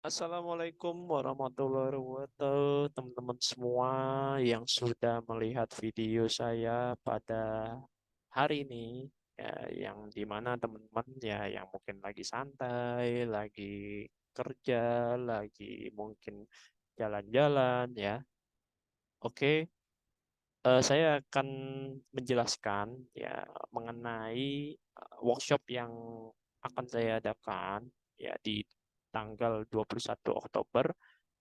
Assalamualaikum warahmatullahi wabarakatuh, teman-teman semua yang sudah melihat video saya pada hari ini, ya, yang dimana teman-teman ya yang mungkin lagi santai, lagi kerja, lagi mungkin jalan-jalan ya. Oke, saya akan menjelaskan ya mengenai workshop yang akan saya adakan ya di tanggal 21 Oktober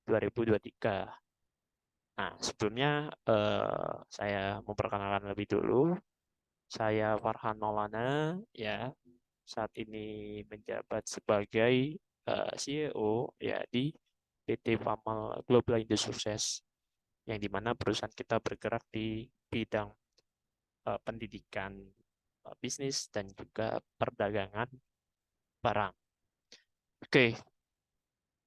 2023. Nah, sebelumnya saya memperkenalkan lebih dulu. Saya Farhan Maulana, ya, saat ini menjabat sebagai CEO ya di PT Famal Global Indo Sukses, yang dimana perusahaan kita bergerak di bidang pendidikan, bisnis, dan juga perdagangan barang. Oke,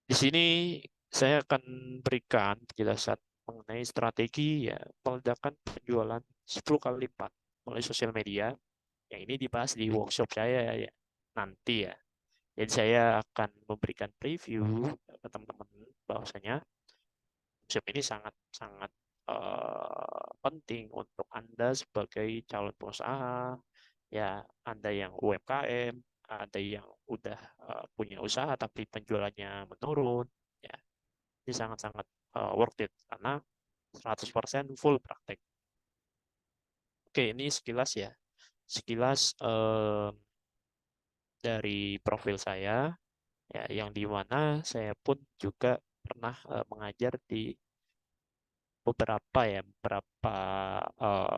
di sini saya akan berikan penjelasan mengenai strategi ya meledakan penjualan 10 kali lipat melalui sosial media. Yang ini dibahas di workshop saya ya nanti ya. Jadi saya akan memberikan preview ke teman-teman bahwasanya workshop ini sangat-sangat penting untuk Anda sebagai calon pengusaha, ya Anda yang UMKM, ada yang udah punya usaha tapi penjualannya menurun, ya ini sangat-sangat worth it karena 100% full praktek. Oke, ini sekilas ya. Sekilas dari profil saya ya yang di mana saya pun juga pernah mengajar di beberapa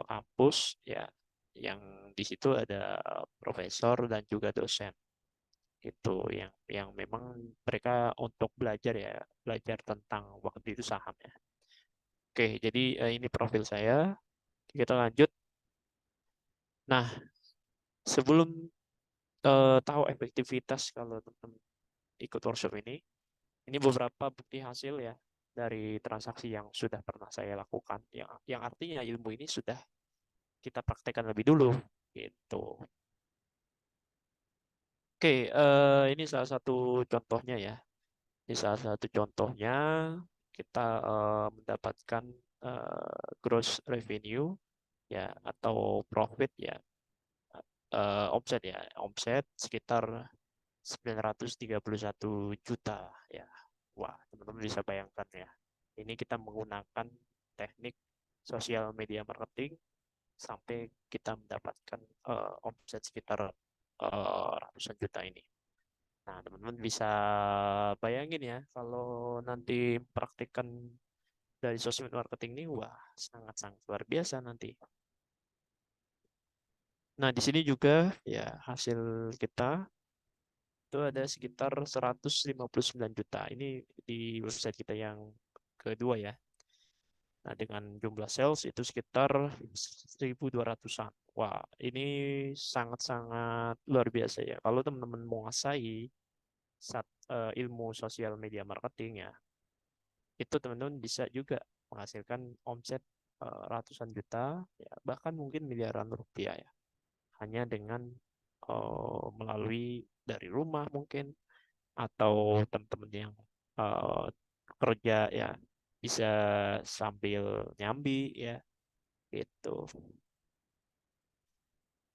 kampus ya yang di situ ada profesor dan juga dosen itu yang memang mereka untuk belajar ya belajar tentang waktu itu saham ya. Oke, jadi ini profil saya. Kita lanjut. Nah, sebelum tahu efektivitas kalau teman-teman ikut workshop ini beberapa bukti hasil ya dari transaksi yang sudah pernah saya lakukan, yang artinya ilmu ini sudah kita praktekkan lebih dulu, gitu. Oke, ini salah satu contohnya ya. Ini salah satu contohnya kita mendapatkan gross revenue ya atau profit ya, omset ya, omset sekitar 931 juta ya. Wah, teman-teman bisa bayangkan ya. Ini kita menggunakan teknik sosial media marketing sampai kita mendapatkan omset sekitar ratusan juta ini. Nah, teman-teman bisa bayangin ya, kalau nanti praktikkan dari sosial marketing ini, wah, sangat-sangat luar biasa nanti. Nah, di sini juga ya hasil kita itu ada sekitar 159 juta. Ini di website kita yang kedua ya. Nah, dengan jumlah sales itu sekitar 1.200-an. Wah, ini sangat-sangat luar biasa ya. Kalau teman-teman menguasai ilmu sosial media marketing ya, itu teman-teman bisa juga menghasilkan omset ratusan juta, ya, bahkan mungkin miliaran rupiah ya. Hanya dengan melalui dari rumah mungkin, atau teman-teman yang eh, kerja ya bisa sambil nyambi ya gitu.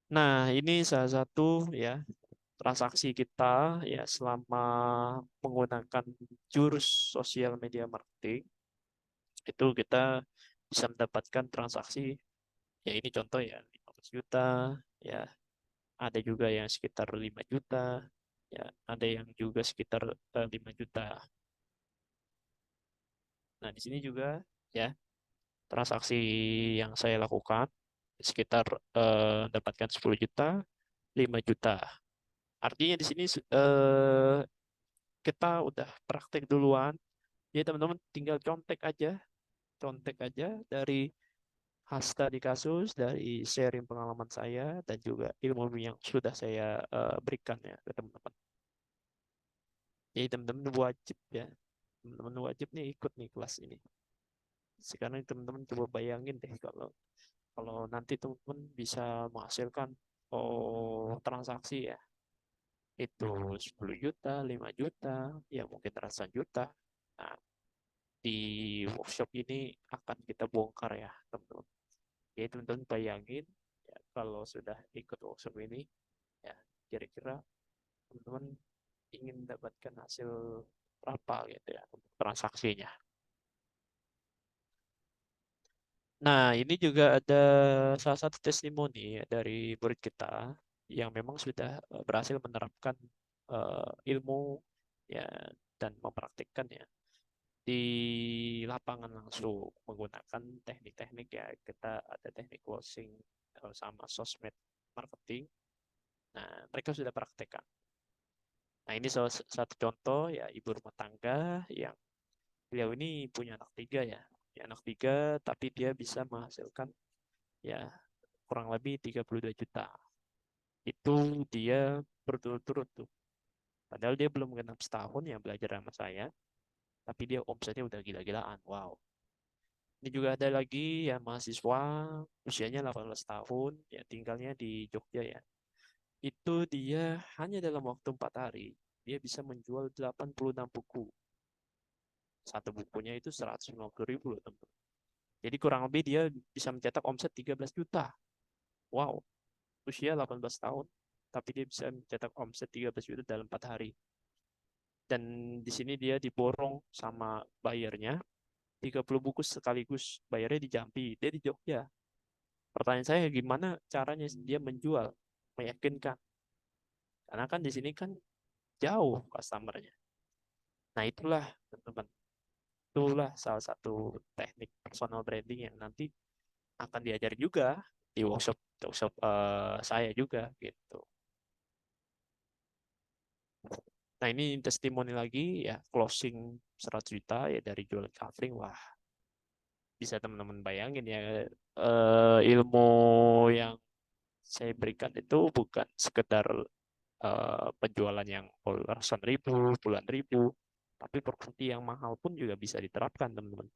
Nah, ini salah satu ya transaksi kita ya selama menggunakan jurus sosial media marketing, itu kita bisa mendapatkan transaksi ya ini contoh ya 15 juta ya, ada juga yang sekitar 5 juta ya, ada yang juga sekitar 5 juta. Nah, di sini juga ya transaksi yang saya lakukan sekitar dapatkan 10 juta, 5 juta. Artinya di sini kita udah praktek duluan. Jadi teman-teman tinggal contek aja dari tadi kasus, dari sharing pengalaman saya dan juga ilmu yang sudah saya berikan ya ke teman-teman. Jadi teman-teman wajib ya, teman-teman wajib nih ikut nih kelas ini. Sekarang teman-teman coba bayangin deh kalau kalau nanti teman-teman bisa menghasilkan transaksi ya itu 10 juta, 5 juta, ya mungkin ratusan juta. Nah, di workshop ini akan kita bongkar ya, teman-teman. Jadi teman-teman bayangin ya, kalau sudah ikut workshop ini, ya kira-kira teman-teman ingin mendapatkan hasil berapa gitu ya untuk transaksinya. Nah, ini juga ada salah satu testimoni ya, dari murid kita yang memang sudah berhasil menerapkan ilmu ya dan mempraktikkan ya di lapangan langsung menggunakan teknik-teknik ya. Kita ada teknik closing sama sosmed marketing. Nah, mereka sudah praktekkan. Nah, ini salah satu contoh ya ibu rumah tangga yang beliau ini punya anak tiga ya. Ya, anak tiga tapi dia bisa menghasilkan ya kurang lebih 32 juta. Itu dia berturut-turut tuh. Padahal dia belum genap setahun ya belajar sama saya, tapi dia omsetnya udah gila-gilaan. Wow. Ini juga ada lagi ya mahasiswa usianya 18 tahun, ya tinggalnya di Jogja ya. Itu dia hanya dalam waktu 4 hari, dia bisa menjual 86 buku. Satu bukunya itu 150.000 loh teman. Jadi kurang lebih dia bisa mencetak omset 13 juta. Wow, usia 18 tahun, tapi dia bisa mencetak omset 13 juta dalam 4 hari. Dan di sini dia diborong sama bayarnya 30 buku sekaligus. Bayarnya di Jambi, dia di Jogja. Pertanyaan saya gimana caranya dia menjual, meyakinkan. Karena kan di sini kan jauh customernya. Nah itulah teman-teman, itulah salah satu teknik personal branding yang nanti akan diajari juga di workshop workshop saya juga gitu. Nah ini testimoni lagi ya closing 100 juta ya dari jualan covering. Wah, bisa teman-teman bayangin ya ilmu yang saya berikan itu bukan sekedar penjualan yang ratusan ribu, puluhan ribu, tapi properti yang mahal pun juga bisa diterapkan teman-teman.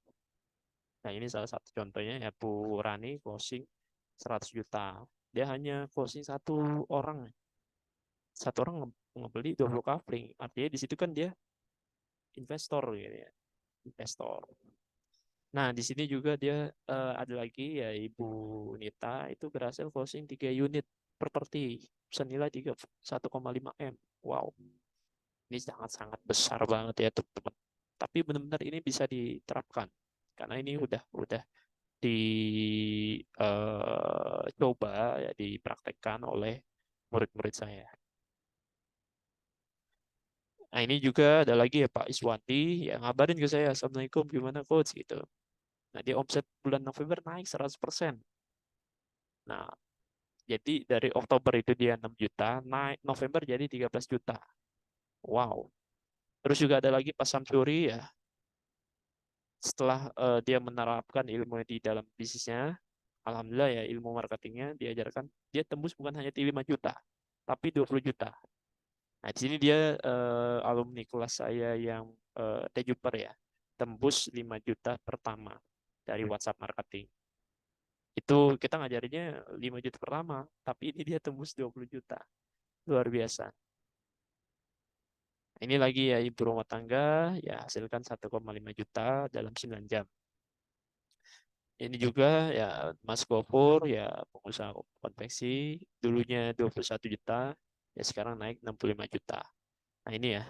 Nah ini salah satu contohnya ya Bu Rani closing 100 juta. Dia hanya closing satu orang ngebeli 20 kafling. Artinya di situ kan dia investor gitu ya, investor. Nah, di sini juga dia ada lagi ya Ibu Nita itu berhasil closing 3 unit properti senilai 1,5 M. Wow, ini sangat-sangat besar banget ya teman-teman. Tapi benar-benar ini bisa diterapkan karena ini udah dicoba ya dipraktekkan oleh murid-murid saya. Nah, ini juga ada lagi ya Pak Iswandi yang ngabarin ke saya, Assalamualaikum, gimana coach gitu. Nah, dia omset bulan November naik 100%. Nah, jadi dari Oktober itu dia 6 juta, naik November jadi 13 juta. Wow. Terus juga ada lagi Pak Samsuri ya, setelah dia menerapkan ilmu di dalam bisnisnya, alhamdulillah ya ilmu marketingnya diajarkan, dia tembus bukan hanya 5 juta, tapi 20 juta. Nah, di sini dia alumni kelas saya yang developer ya, tembus 5 juta pertama dari WhatsApp marketing. Itu kita ngajarinnya 5 juta pertama, tapi ini dia tembus 20 juta. Luar biasa. Ini lagi ya ibu rumah tangga, ya hasilkan 1,5 juta dalam 9 jam. Ini juga ya Mas Gofur, ya pengusaha konveksi, dulunya 21 juta, ya sekarang naik 65 juta. Nah ini ya,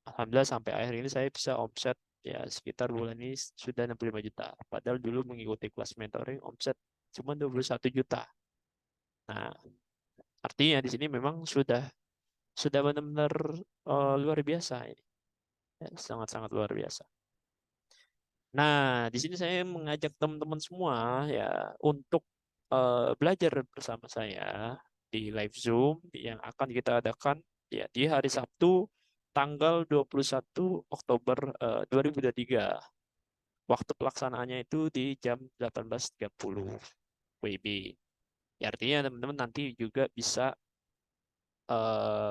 Alhamdulillah sampai akhir ini saya bisa omset ya sekitar bulan ini sudah 65 juta. Padahal dulu mengikuti kelas mentoring omset cuma 21 juta. Nah, artinya di sini memang sudah benar-benar luar biasa ini. Ya, sangat-sangat luar biasa. Nah, di sini saya mengajak teman-teman semua ya untuk belajar bersama saya di live Zoom yang akan kita adakan ya di hari Sabtu tanggal 21 Oktober 2023. Waktu pelaksanaannya itu di jam 18.30 WIB. Ya, artinya teman-teman nanti juga bisa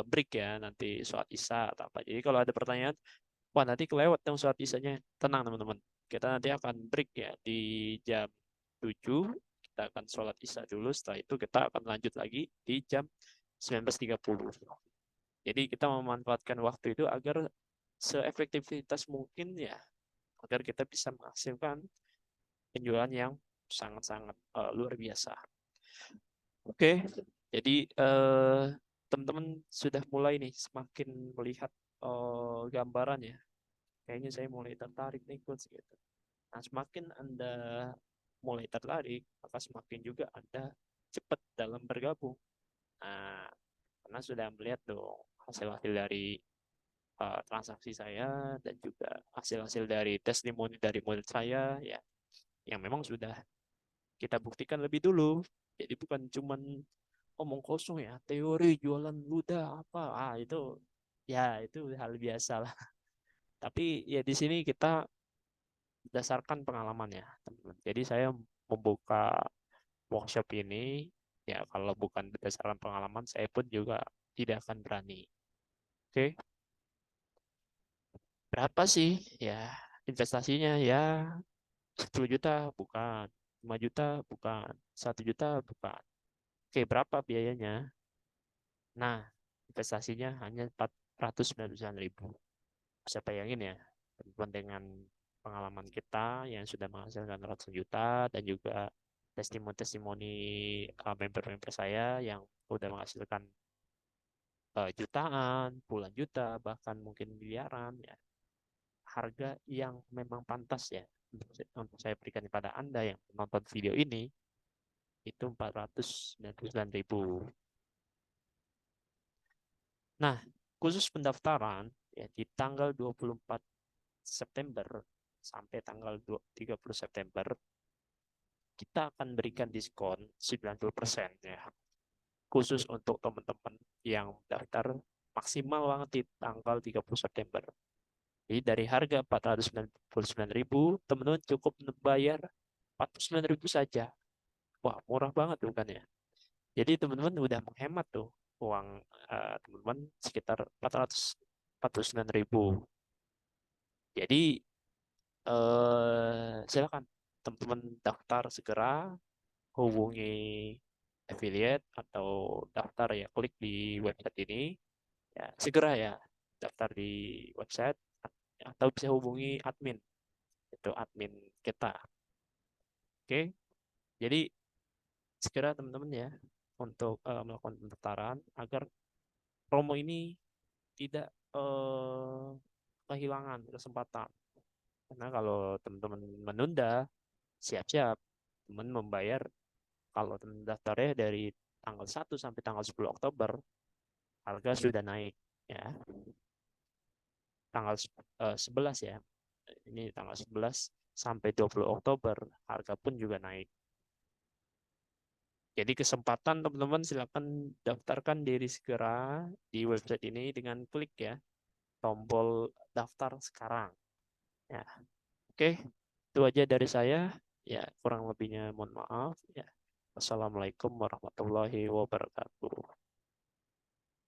break ya nanti sholat isya atau apa. Jadi kalau ada pertanyaan, wah nanti kelewat dong sholat isyanya. Tenang teman-teman. Kita nanti akan break ya di jam 7. Kita akan sholat isya dulu. Setelah itu kita akan lanjut lagi di jam 19.30. Jadi kita memanfaatkan waktu itu agar seefektivitas mungkin ya, agar kita bisa menghasilkan penjualan yang sangat-sangat luar biasa. Oke, jadi teman-teman sudah mulai nih semakin melihat gambaran ya. Kayaknya saya mulai tertarik nih coach gitu. Nah, semakin Anda mulai tertarik, maka semakin juga Anda cepat dalam bergabung. Nah, karena sudah melihat dong hasil-hasil dari transaksi saya dan juga hasil-hasil dari testimoni dari murid saya ya, yang memang sudah kita buktikan lebih dulu. Jadi bukan cuman omong kosong ya, teori jualan ludah apa, itu ya itu hal biasa lah. Tapi ya di sini kita berdasarkan pengalaman ya, teman-teman. Jadi saya membuka workshop ini ya kalau bukan berdasarkan pengalaman saya pun juga tidak akan berani. Oke, berapa sih ya investasinya ya 10 juta bukan, 5 juta bukan, 1 juta bukan. Oke, berapa biayanya? Nah, investasinya hanya 499.000. Bisa bayangin ya, teman-teman, dengan pengalaman kita yang sudah menghasilkan ratusan juta dan juga testimoni-testimoni member-member saya yang sudah menghasilkan jutaan, puluhan juta, bahkan mungkin miliaran ya. Harga yang memang pantas ya untuk saya berikan kepada Anda yang menonton video ini itu 499.000. Nah, khusus pendaftaran ya di tanggal 24 September sampai tanggal 30 September kita akan berikan diskon 90% ya. Khusus untuk teman-teman yang daftar maksimal banget di tanggal 30 September. Jadi dari harga 499.000, teman-teman cukup membayar 49.000 saja. Wah, murah banget bukan ya? Jadi teman-teman udah menghemat tuh uang teman-teman sekitar 449.000. Jadi silakan teman-teman daftar segera, hubungi affiliate atau daftar ya, klik di website ini ya, segera ya daftar di website atau bisa hubungi admin, itu admin kita. Oke, jadi segera teman-teman ya untuk melakukan pendaftaran agar promo ini tidak kehilangan kesempatan. Karena kalau teman-teman menunda, siap-siap teman membayar. Kalau teman daftarnya dari tanggal 1 sampai tanggal 10 Oktober, harga sudah naik ya. Tanggal 11 ya. Ini tanggal 11 sampai 20 Oktober, harga pun juga naik. Jadi kesempatan teman-teman silakan daftarkan diri segera di website ini dengan klik ya tombol daftar sekarang. Ya, oke, itu aja dari saya. Ya, kurang lebihnya mohon maaf. Ya, wassalamualaikum warahmatullahi wabarakatuh.